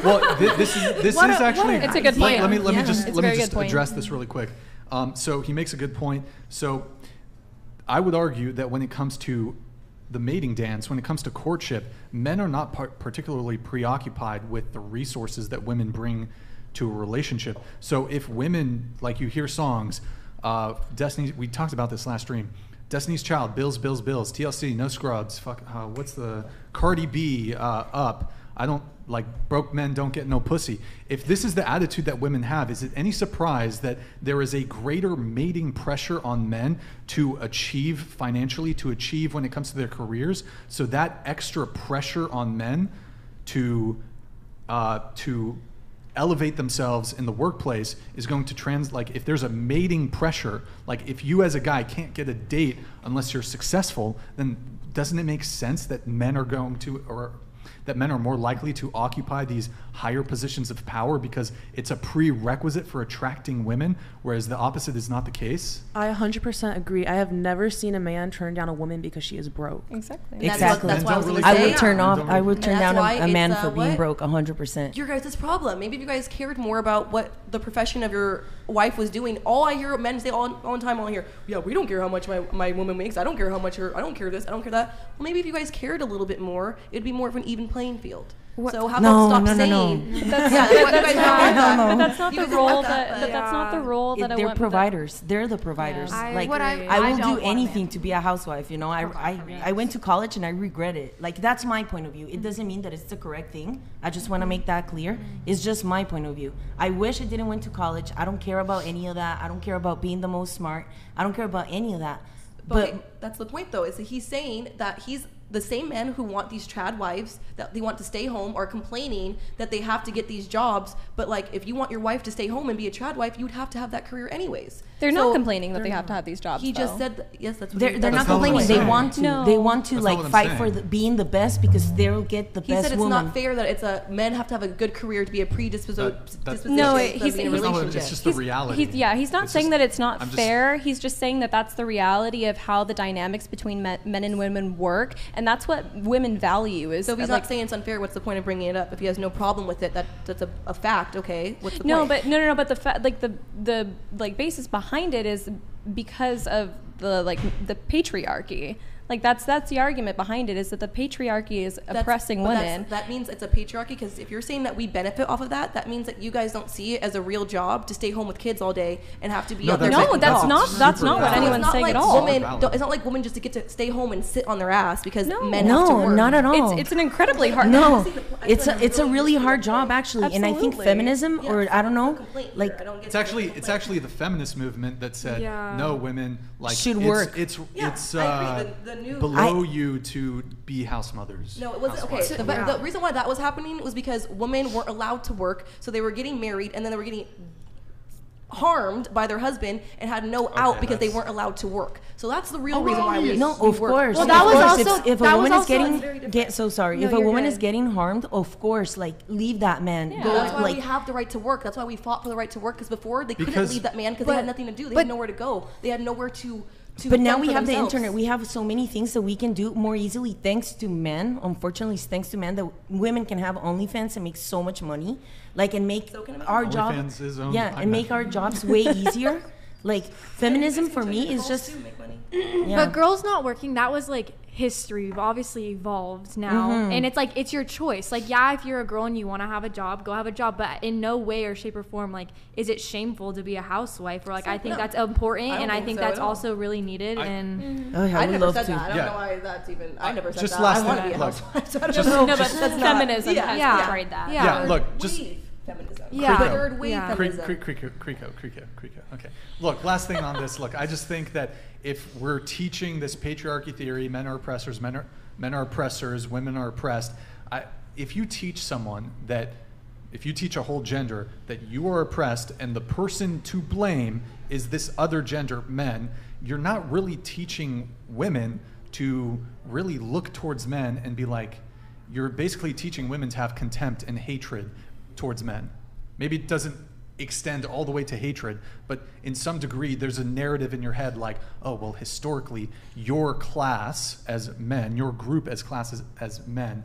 Well, this is actually. It's a good point. Let me just point. address this really quick. So he makes a good point. So I would argue that when it comes to the mating dance, when it comes to courtship, men are not particularly preoccupied with the resources that women bring to a relationship. So if women, like you hear songs, Destiny, we talked about this last stream, Destiny's Child, Bills, Bills, Bills, TLC, No Scrubs, what's the, Cardi B, Up, I don't, like, broke men don't get no pussy. If this is the attitude that women have, is it any surprise that there is a greater mating pressure on men to achieve financially, to achieve when it comes to their careers? So that extra pressure on men to elevate themselves in the workplace is going to like if there's a mating pressure, like if you as a guy can't get a date unless you're successful, then doesn't it make sense that men are going to, or that men are more likely to occupy these higher positions of power because it's a prerequisite for attracting women, whereas the opposite is not the case? I 100% agree. I have never seen a man turn down a woman because she is broke. Exactly. Exactly. That's what I was going to I say. would turn down a man for being what? broke 100%. Your guys' problem. Maybe if you guys cared more about what the profession of your wife was doing. All I hear men say all the time, all I hear, yeah, we don't care how much my woman makes. I don't care how much I don't care this. I don't care that. Well, maybe if you guys cared a little bit more, it'd be more of an even playing field. What? So how about stop saying? No. That's not the role that's not the role that they're providers. They're the providers. Yeah. I will do anything to be a housewife. You know, I went to college and I regret it. Like, that's my point of view. It doesn't mean that it's the correct thing. I just want to make that clear. It's just my point of view. I wish I didn't went to college. I don't care about any of that. I don't care about being the most smart. I don't care about any of that. But that's the point, though, is that he's saying that he's the same men who want these trad wives, that they want to stay home, are complaining that they have to get these jobs. But, like, if you want your wife to stay home and be a trad wife, you would have to have that career anyways. They're not complaining that they have to have these jobs. He just said, yes, that's what they're not complaining. They want to. No. They want to, That's like, fight for being the best because they'll get the best woman. He said it's not fair that it's men have to have a good career to be a predisposition. No, he's in a relationship. It's just the reality. He's not saying that it's not fair. He's just saying that that's the reality of how the dynamics between men and women work, and that's what women value. Is so if he's not saying it's unfair, what's the point of bringing it up? If he has no problem with it, that's a fact. Okay, what's the point? But the basis behind it is because of the patriarchy. Like that's the argument behind it, is that the patriarchy is oppressing women. That means it's a patriarchy, because if you're saying that we benefit off of that, that means that you guys don't see it as a real job to stay home with kids all day and have to be up there. No, that's not what anyone's saying at all. It's not like women just get to stay home and sit on their ass because men have to No, work. not at all. It's an incredibly hard. No, it's a really hard job actually, Absolutely. and I think feminism, or I don't know, like It's actually the feminist movement that said no, women should work. It's I agree. The new below you to be house mothers. No, it wasn't. Okay, the reason why that was happening was because women weren't allowed to work, so they were getting married, and then they were getting harmed by their husband and had no out because they weren't allowed to work. So that's the real reason why we of course. Well, that was also if a woman is getting if a woman is getting harmed, of course, like, leave that man. Go, that's why we have the right to work. That's why we fought for the right to work, because before they couldn't leave that man because they had nothing to do. They had nowhere to go. They had nowhere to but now we have the internet. We have so many things that we can do more easily thanks to men. Unfortunately, it's thanks to men that women can have OnlyFans and make so much money, like, and make our job and make our jobs way easier. Like, feminism for me is just But girls not working, that was like history. We've obviously evolved now, and it's like, it's your choice. Like, yeah, if you're a girl and you want to have a job, go have a job, but in no way or shape or form, like, is it shameful to be a housewife? Or like, I think that's important, and I think that's also really needed. I never said that. I don't know why that's even. I never said that. I want to be a housewife. But feminism has portrayed that. Yeah, look, just feminism. Yeah. Third wave feminism. Keeko. Okay. Look, last thing on this. Look, I just think that if we're teaching this patriarchy theory, men are oppressors, men are oppressors, women are oppressed. If you teach a whole gender that you are oppressed and the person to blame is this other gender, men, you're not really teaching women to really look towards men and be like, you're basically teaching women to have contempt and hatred towards men. Maybe it doesn't extend all the way to hatred, but in some degree there's a narrative in your head like, oh, well, historically your class as men, your group as classes as men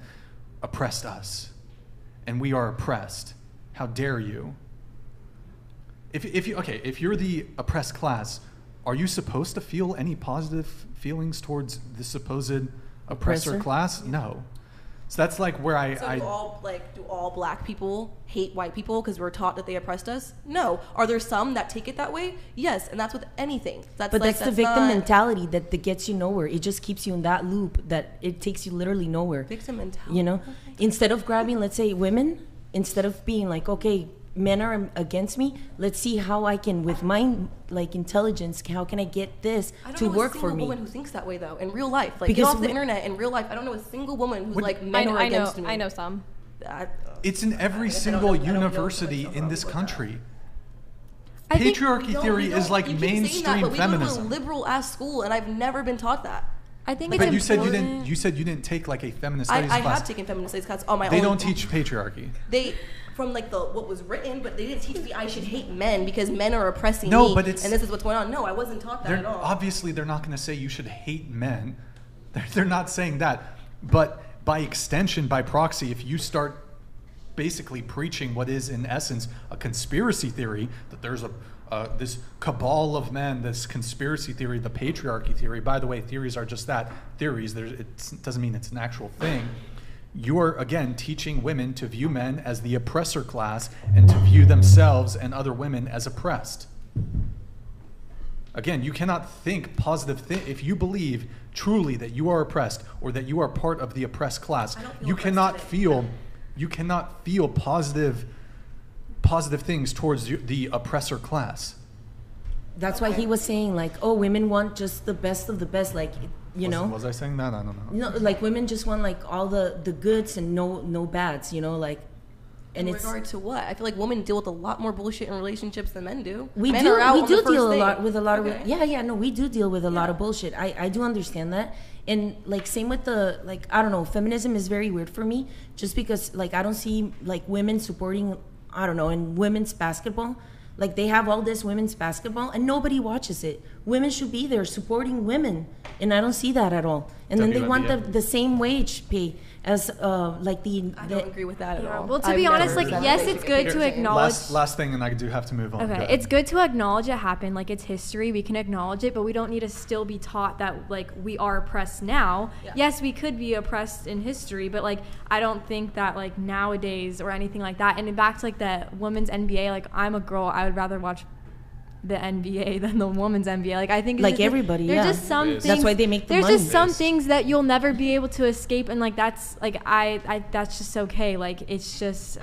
oppressed us. and we are oppressed. How dare you? If you're the oppressed class, are you supposed to feel any positive feelings towards the supposed oppressor class? No. So that's like where do all black people hate white people because we're taught that they oppressed us? No. Are there some that take it that way? Yes, and that's with anything. That's the victim mentality that gets you nowhere. It just keeps you in that loop that it takes you literally nowhere. Victim mentality. You know, instead of grabbing, let's say, women, instead of being like, okay, men are against me, let's see how I can, with my like intelligence, how can I get this to work for me? I don't know a single woman who thinks that way though in real life. Like, get off the internet in real life. I don't know a single woman who's like, men are against me. I know some. It's in every single university in this country. Patriarchy theory is like mainstream feminism. We go to a liberal ass school, and I've never been taught that. I think but you said you didn't take like a feminist studies class. I have taken feminist studies class on my own. They don't teach patriarchy. From like what was written, but they didn't teach me I should hate men because men are oppressing me. No, but and this is what's going on. No, I wasn't taught that at all. Obviously, they're not going to say you should hate men. They're not saying that. But by extension, by proxy, if you start basically preaching what is in essence a conspiracy theory, that there's this cabal of men, this conspiracy theory, the patriarchy theory. By the way, theories are just that, theories. It doesn't mean it's an actual thing. You're, again, teaching women to view men as the oppressor class and to view themselves and other women as oppressed. Again, you cannot think positive if you believe truly that you are oppressed or that you are part of the oppressed class, you cannot feel positive things towards the oppressor class. That's why he was saying, like, oh, women want just the best of the best, like, you know. Was I saying that? I don't know. No, like women just want like all the goods and no bads, you know, like. And in regard to what? I feel like women deal with a lot more bullshit in relationships than men do. We do deal a lot with a lot of we do deal with a lot of bullshit. I do understand that. And like same with the like, I don't know, feminism is very weird for me just because like I don't see like women supporting, I don't know, in women's basketball. Like they have all this women's basketball and nobody watches it. Women should be there supporting women, and I don't see that at all. And then they want the same wage pay as like the. I don't agree with that at all. Well, to be honest, like yes, it's good to acknowledge. Last thing, and I do have to move on. Okay, it's good to acknowledge it happened. Like it's history, we can acknowledge it, but we don't need to still be taught that like we are oppressed now. Yeah. Yes, we could be oppressed in history, but like I don't think that like nowadays or anything like that. And back to like the women's NBA, like I'm a girl, I would rather watch the NBA than the women's NBA. Like I think like everybody, there's just some things. That's why they make the there's money. Just some things that you'll never be able to escape, and like that's like I that's just okay. Like it's just.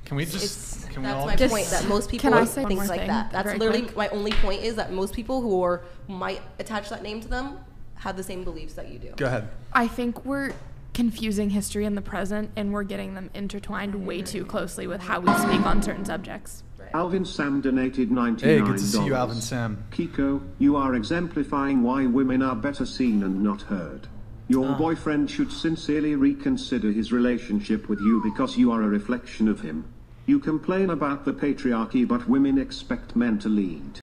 Can we just? Can we that's all my point. That most people think things like that. That's literally quick? My only point is that most people who might attach that name to them have the same beliefs that you do. Go ahead. I think we're confusing history and the present, and we're getting them intertwined way too closely with how we speak on certain subjects. Alvin Sam donated $99. Hey, good to see you, Alvin Sam. Keeko, you are exemplifying why women are better seen and not heard. Your boyfriend should sincerely reconsider his relationship with you because you are a reflection of him. You complain about the patriarchy, but women expect men to lead.